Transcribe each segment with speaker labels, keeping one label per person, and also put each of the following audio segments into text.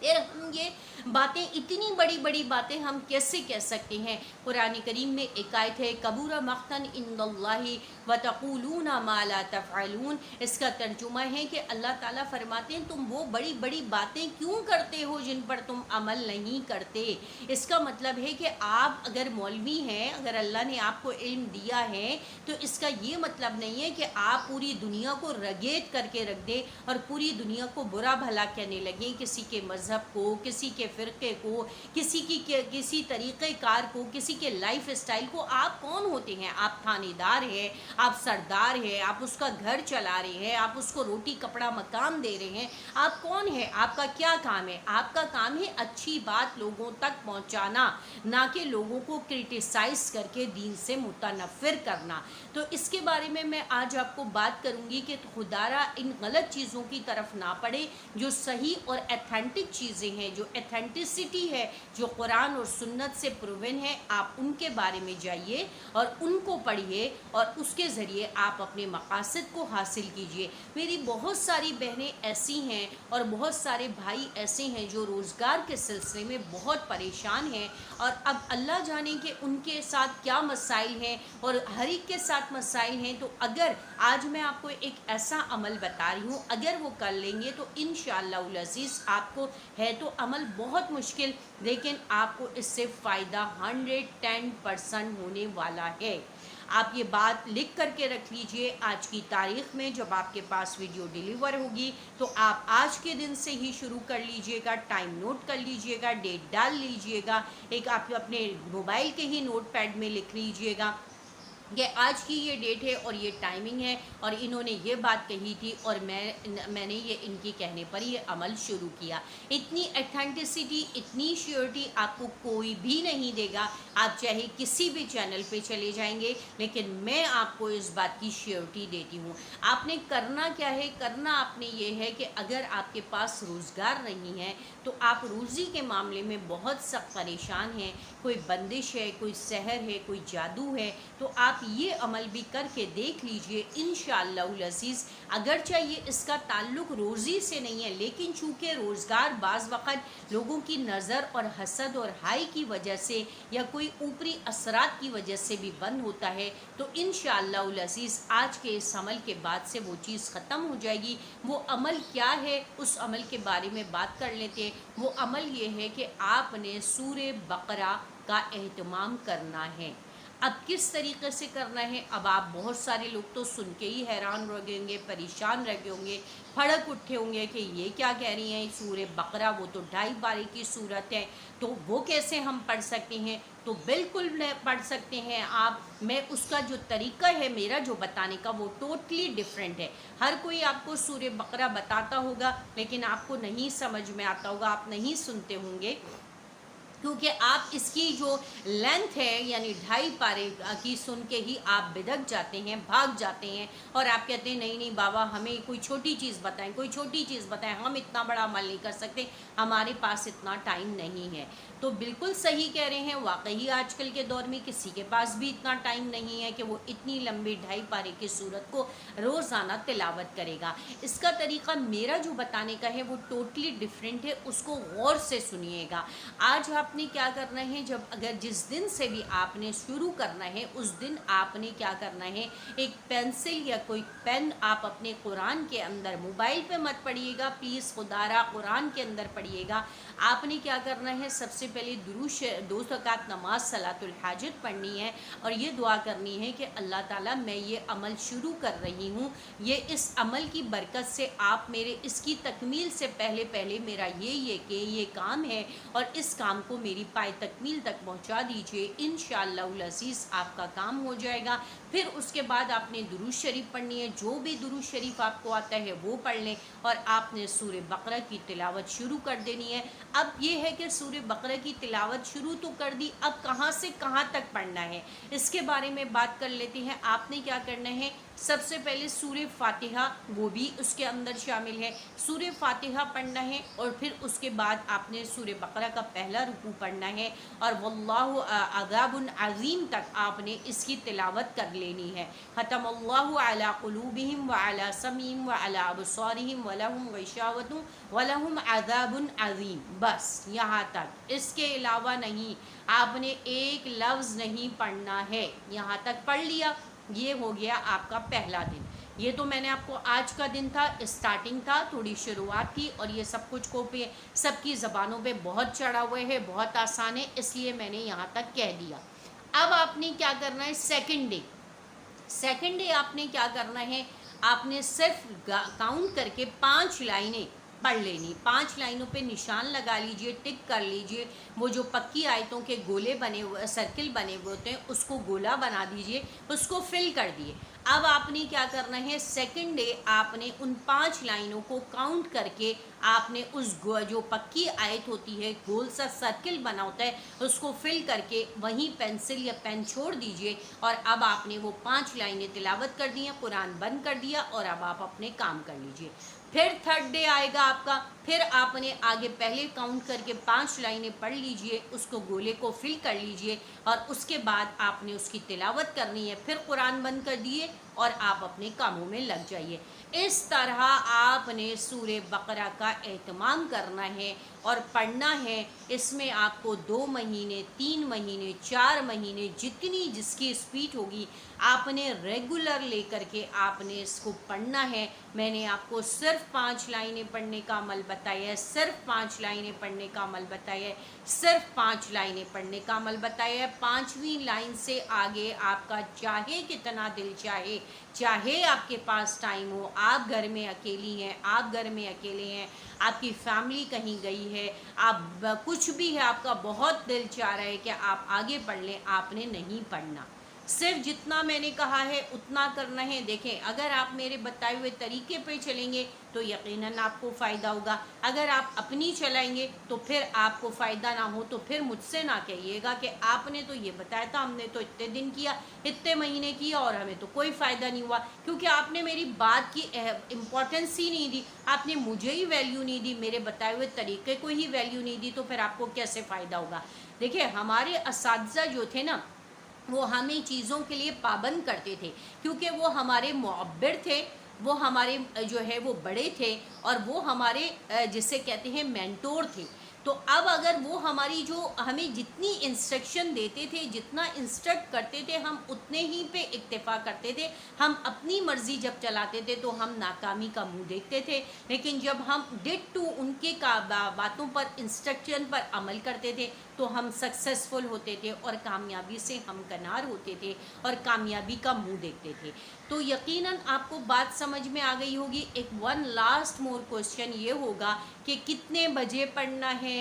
Speaker 1: پھر ہم یہ باتیں، اتنی بڑی بڑی باتیں ہم کیسے کہہ سکتے ہیں؟ قرآن کریم میں ایک آیت ہے، کبور مقتن عند اللہ وتقولون ما لا تفعلون، اس کا ترجمہ ہے کہ اللہ تعالیٰ فرماتے ہیں تم وہ بڑی بڑی باتیں کیوں کرتے ہو جن پر تم عمل نہیں کرتے۔ اس کا مطلب ہے کہ آپ اگر مولوی ہیں، اگر اللہ نے آپ کو علم دیا ہے، تو اس کا یہ مطلب نہیں ہے کہ آپ پوری دنیا کو رگیت کر کے رکھ دیں اور پوری دنیا کو برا بھلا کہنے لگیں، کسی کے مذہب کو، کسی کے فرقے کو، کسی طریقہ کار کو، کسی کے لائف اسٹائل کو۔ آپ کون ہوتے ہیں؟ آپ تھانے دار ہیں، آپ سردار ہیں، آپ اس کا گھر چلا رہے ہیں، آپ اس کو روٹی کپڑا مکان دے رہے ہیں۔ آپ کون ہیں؟ آپ کا کیا کام ہے؟ آپ کا کام ہے اچھی بات لوگوں تک پہنچانا، نہ کہ لوگوں کو کرٹیسائز کر کے دین سے متنفر کرنا۔ تو اس کے بارے میں آج آپ کو بات کروں گی کہ خدارہ ان غلط چیزوں کی طرف نہ پڑے، جو صحیح اور ایتھینٹک چیزیں ہیں، جو ایتھینٹسٹی ہے، جو قرآن اور سنت سے پروون ہے، آپ ان کے بارے میں جائیے اور ان کو پڑھیے اور اس کے ذریعے آپ اپنے مقاصد کو حاصل کیجیے۔ میری بہت ساری بہنیں ایسی ہیں اور بہت سارے بھائی ایسے ہیں جو روزگار کے سلسلے میں بہت پریشان ہیں، اور اب اللہ جانے کہ ان کے ساتھ کیا مسائل ہیں، اور ہر ایک کے ساتھ مسائل ہیں۔ تو اگر آج میں آپ کو ایک ایسا عمل بتا رہی ہوں، اگر وہ کر لیں گے تو انشاءاللہ العزیز آپ کو ہے تو عمل بہت مشکل، لیکن آپ کو اس سے فائدہ 110% ہونے والا ہے۔ آپ یہ بات لکھ کر کے رکھ لیجئے، آج کی تاریخ میں جب آپ کے پاس ویڈیو ڈیلیور ہوگی تو آپ آج کے دن سے ہی شروع کر لیجئے گا، ٹائم نوٹ کر لیجئے گا، ڈیٹ ڈال لیجئے گا، ایک آپ اپنے موبائل کے ہی نوٹ پیڈ میں لکھ لیجئے گا کہ آج کی یہ ڈیٹ ہے اور یہ ٹائمنگ ہے، اور انہوں نے یہ بات کہی تھی اور میں نے یہ ان کی کہنے پر یہ عمل شروع کیا۔ اتنی ایتھینٹسٹی، اتنی شیورٹی آپ کو کوئی بھی نہیں دے گا، آپ چاہے کسی بھی چینل پہ چلے جائیں گے، لیکن میں آپ کو اس بات کی شیورٹی دیتی ہوں۔ آپ نے کرنا کیا ہے؟ کرنا آپ نے یہ ہے کہ اگر آپ کے پاس روزگار نہیں ہے تو آپ روزی کے معاملے میں بہت سخت پریشان ہیں، کوئی بندش ہے، کوئی سحر ہے، کوئی جادو ہے، تو آپ یہ عمل بھی کر کے دیکھ لیجئے انشاءاللہ العزیز۔ اگرچہ یہ اس کا تعلق روزی سے نہیں ہے، لیکن چونکہ روزگار بعض وقت لوگوں کی نظر اور حسد اور ہائی کی وجہ سے یا کوئی اوپری اثرات کی وجہ سے بھی بند ہوتا ہے، تو انشاءاللہ العزیز آج کے اس عمل کے بعد سے وہ چیز ختم ہو جائے گی۔ وہ عمل کیا ہے اس عمل کے بارے میں بات کر لیتے ہیں۔ وہ عمل یہ ہے کہ آپ نے سورہ بقرہ کا اہتمام کرنا ہے۔ اب کس طریقے سے کرنا ہے؟ اب آپ بہت سارے لوگ تو سن کے ہی حیران رہ گئے ہوں گے، پریشان رہ گئے ہوں گے، پھڑک اٹھے ہوں گے کہ یہ کیا کہہ رہی ہیں سورہ بقرہ، وہ تو 2.5 پارے کی صورت ہے، تو وہ کیسے ہم پڑھ سکتے ہیں؟ تو بالکل پڑھ سکتے ہیں آپ۔ میں اس کا جو طریقہ ہے میرا جو بتانے کا وہ ٹوٹلی ڈیفرنٹ ہے۔ ہر کوئی آپ کو سورہ بقرہ بتاتا ہوگا لیکن آپ کو نہیں سمجھ میں آتا ہوگا، آپ نہیں سنتے ہوں گے، کیونکہ آپ اس کی جو لینتھ ہے یعنی 2.5 پارے کی سن کے ہی آپ بدک جاتے ہیں، بھاگ جاتے ہیں، اور آپ کہتے ہیں نہیں نہیں بابا ہمیں کوئی چھوٹی چیز بتائیں، کوئی چھوٹی چیز بتائیں، ہم اتنا بڑا عمل نہیں کر سکتے، ہمارے پاس اتنا ٹائم نہیں ہے۔ تو بالکل صحیح کہہ رہے ہیں، واقعی آج کل کے دور میں کسی کے پاس بھی اتنا ٹائم نہیں ہے کہ وہ اتنی لمبی 2.5 پارے کی صورت کو روزانہ تلاوت کرے گا۔ اس کا طریقہ میرا جو بتانے کا ہے وہ ٹوٹلی ڈیفرنٹ ہے، اس کو غور سے سنیے گا۔ آج آپ نے کیا کرنا ہے، جب اگر جس دن سے بھی آپ نے شروع کرنا ہے اس دن آپ نے کیا کرنا ہے، ایک پینسل یا کوئی پین آپ اپنے قرآن کے اندر، موبائل پہ مت پڑھیے گا پلیز، خدارہ قرآن کے اندر پڑھیے گا۔ آپ نے کیا کرنا ہے، سب سے پہلے 2 رکعت نماز صلاۃ الحاجت پڑھنی ہے اور یہ دعا کرنی ہے کہ اللہ تعالیٰ میں یہ عمل شروع کر رہی ہوں، یہ اس عمل کی برکت سے آپ میرے اس کی تکمیل سے پہلے میرا یہ کام ہے اور اس کام کو میری پائے تکمیل تک پہنچا دیجئے، انشاءاللہ العزیز آپ کا کام ہو جائے گا۔ پھر اس کے بعد آپ نے درود شریف پڑھنی ہے، جو بھی درود شریف آپ کو آتا ہے وہ پڑھ لیں، اور آپ نے سورہ بقرہ کی تلاوت شروع کر دینی ہے۔ اب یہ ہے کہ سورہ بقرہ کی تلاوت شروع تو کر دی، اب کہاں سے کہاں تک پڑھنا ہے اس کے بارے میں بات کر لیتے ہیں۔ آپ نے کیا کرنا ہے، سب سے پہلے سورہ فاتحہ وہ بھی اس کے اندر شامل ہے، سورہ فاتحہ پڑھنا ہے، اور پھر اس کے بعد آپ نے سورہ بقرہ کا پہلا رکوع پڑھنا ہے، اور واللہ عذاب عظیم تک آپ نے اس کی تلاوت کر لینی ہے۔ ختم اللہ علی قلوبہم وعلی سمعہم وعلی ابصارہم ولہم غشاوۃ ولہم عذاب عظیم، بس یہاں تک، اس کے علاوہ نہیں، آپ نے ایک لفظ نہیں پڑھنا ہے، یہاں تک پڑھ لیا، یہ ہو گیا آپ کا پہلا دن۔ یہ تو میں نے آپ کو آج کا دن تھا، اسٹارٹنگ تھا، تھوڑی شروعات تھی، اور یہ سب کچھ کو پہ سب کی زبانوں پہ بہت چڑھا ہوئے ہے، بہت آسان ہے، اس لیے میں نے یہاں تک کہہ دیا۔ اب آپ نے کیا کرنا ہے سیکنڈ ڈے، سیکنڈ ڈے آپ نے کیا کرنا ہے، آپ نے صرف کاؤنٹ کر کے 5 لائنیں پڑھ لینی، 5 لائنوں پہ نشان لگا لیجئے، ٹک کر لیجئے، وہ جو پکی آیتوں کے گولے بنے ہوئے، سرکل بنے ہوئے ہوتے ہیں، اس کو گولا بنا دیجئے، اس کو فل کر دیے۔ اب آپ نے کیا کرنا ہے، سیکنڈ ڈے آپ نے ان 5 لائنوں کو کاؤنٹ کر کے آپ نے اس جو پکی آیت ہوتی ہے، گول سا سرکل بنا ہوتا ہے، اس کو فل کر کے وہیں پینسل یا پین چھوڑ دیجئے، اور اب آپ نے وہ 5 لائنیں تلاوت کر دی ہیں، قرآن بند کر دیا، اور اب آپ اپنے کام کر لیجئے۔ پھر تھرڈ ڈے آئے گا آپ کا، پھر آپ نے آگے پہلے کاؤنٹ کر کے 5 لائنیں پڑھ لیجئے، اس کو گولے کو فل کر لیجئے، اور اس کے بعد آپ نے اس کی تلاوت کرنی ہے، پھر قرآن بند کر دیے اور آپ اپنے کاموں میں لگ جائیے۔ اس طرح آپ نے سورہ بقرہ کا اہتمام کرنا ہے اور پڑھنا ہے۔ اس میں آپ کو 2 مہینے، 3 مہینے، 4 مہینے، جتنی جس کی اسپیڈ ہوگی آپ نے ریگولر لے کر کے آپ نے اس کو پڑھنا ہے۔ میں نے آپ کو صرف 5 لائنیں پڑھنے کا عمل بتایا ہے، صرف 5 لائنیں پڑھنے کا عمل بتایا ہے، صرف 5 لائنیں پڑھنے کا عمل بتایا ہے۔ 5ویں لائن سے آگے آپ کا چاہے کتنا دل چاہے، چاہے آپ کے پاس ٹائم ہو، آپ گھر میں اکیلی ہیں، آپ گھر میں اکیلے ہیں، آپ کی فیملی کہیں گئی ہے، آپ کچھ بھی ہے، آپ کا بہت دل چاہ رہا ہے کہ آپ آگے پڑھ لیں، آپ نے نہیں پڑھنا، صرف جتنا میں نے کہا ہے اتنا کرنا ہے۔ دیکھیں اگر آپ میرے بتائے ہوئے طریقے پہ چلیں گے تو یقیناً آپ کو فائدہ ہوگا، اگر آپ اپنی چلائیں گے تو پھر آپ کو فائدہ نہ ہو تو پھر مجھ سے نہ کہیے گا کہ آپ نے تو یہ بتایا تھا، ہم نے تو اتنے دن کیا، اتنے مہینے کیا، اور ہمیں تو کوئی فائدہ نہیں ہوا، کیونکہ آپ نے میری بات کی امپورٹنس ہی نہیں دی، آپ نے مجھے ہی ویلیو نہیں دی، میرے بتائے ہوئے طریقے کو ہی ویلیو نہیں دی، تو پھر آپ کو کیسے فائدہ ہوگا۔ دیکھیں ہمارے اساتذہ جو تھے نا، وہ ہمیں چیزوں کے لیے پابند کرتے تھے، کیونکہ وہ ہمارے معبر تھے، وہ ہمارے جو ہے وہ بڑے تھے، اور وہ ہمارے جسے کہتے ہیں مینٹور تھے۔ تو اب اگر وہ ہماری جو ہمیں جتنی انسٹرکشن دیتے تھے، جتنا انسٹرکٹ کرتے تھے، ہم اتنے ہی پہ اکتفا کرتے تھے، ہم اپنی مرضی جب چلاتے تھے تو ہم ناکامی کا منہ دیکھتے تھے، لیکن جب ہم ڈٹ ٹو ان کے باتوں پر، انسٹرکشن پر عمل کرتے تھے تو ہم سکسیسفل ہوتے تھے، اور کامیابی سے ہم کنار ہوتے تھے، اور کامیابی کا منہ دیکھتے تھے۔ تو یقیناً آپ کو بات سمجھ میں آ گئی ہوگی۔ ایک ون لاسٹ مور کوشچن یہ ہوگا کہ کتنے بجے پڑھنا ہے،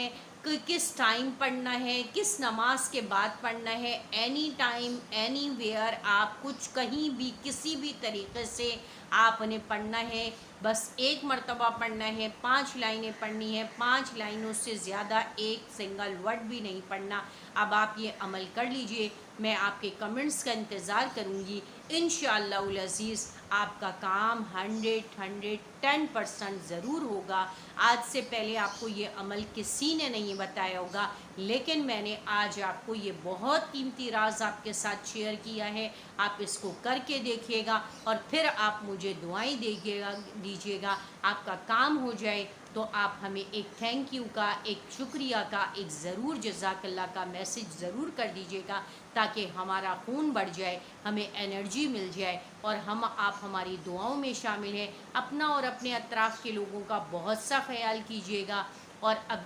Speaker 1: کس ٹائم پڑھنا ہے، کس نماز کے بعد پڑھنا ہے، اینی ٹائم اینی ویئر، آپ کچھ کہیں بھی کسی بھی طریقے سے آپ نے پڑھنا ہے، بس ایک مرتبہ پڑھنا ہے، 5 لائنیں پڑھنی ہیں، 5 لائنوں سے زیادہ ایک سنگل ورڈ بھی نہیں پڑھنا۔ اب آپ یہ عمل کر لیجئے، میں آپ کے کمنٹس کا انتظار کروں گی، انشاءاللہ العزیز آپ کا کام 110% ضرور ہوگا۔ آج سے پہلے آپ کو یہ عمل کسی نے نہیں بتایا ہوگا، لیکن میں نے آج آپ کو یہ بہت قیمتی راز آپ کے ساتھ شیئر کیا ہے، آپ اس کو کر کے دیکھیے گا، اور پھر آپ مجھے دعائیں دیجیے گا، آپ کا کام ہو جائے تو آپ ہمیں ایک تھینک یو کا، ایک شکریہ کا، ایک ضرور جزاک اللہ کا میسج ضرور کر دیجیے گا، تاکہ ہمارا خون بڑھ جائے، ہمیں انرجی مل جائے، اور آپ ہماری دعاؤں میں شامل ہیں۔ اپنا اور اپنے اطراف کے لوگوں کا بہت سا خیال کیجیے گا، اور اب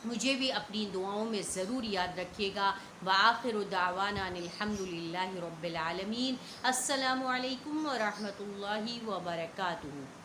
Speaker 1: مجھے بھی اپنی دعاؤں میں ضرور یاد رکھیے گا۔ وآخر دعوانا ان الحمدللہ رب العالمین۔ السلام علیکم ورحمۃ اللہ وبرکاتہ۔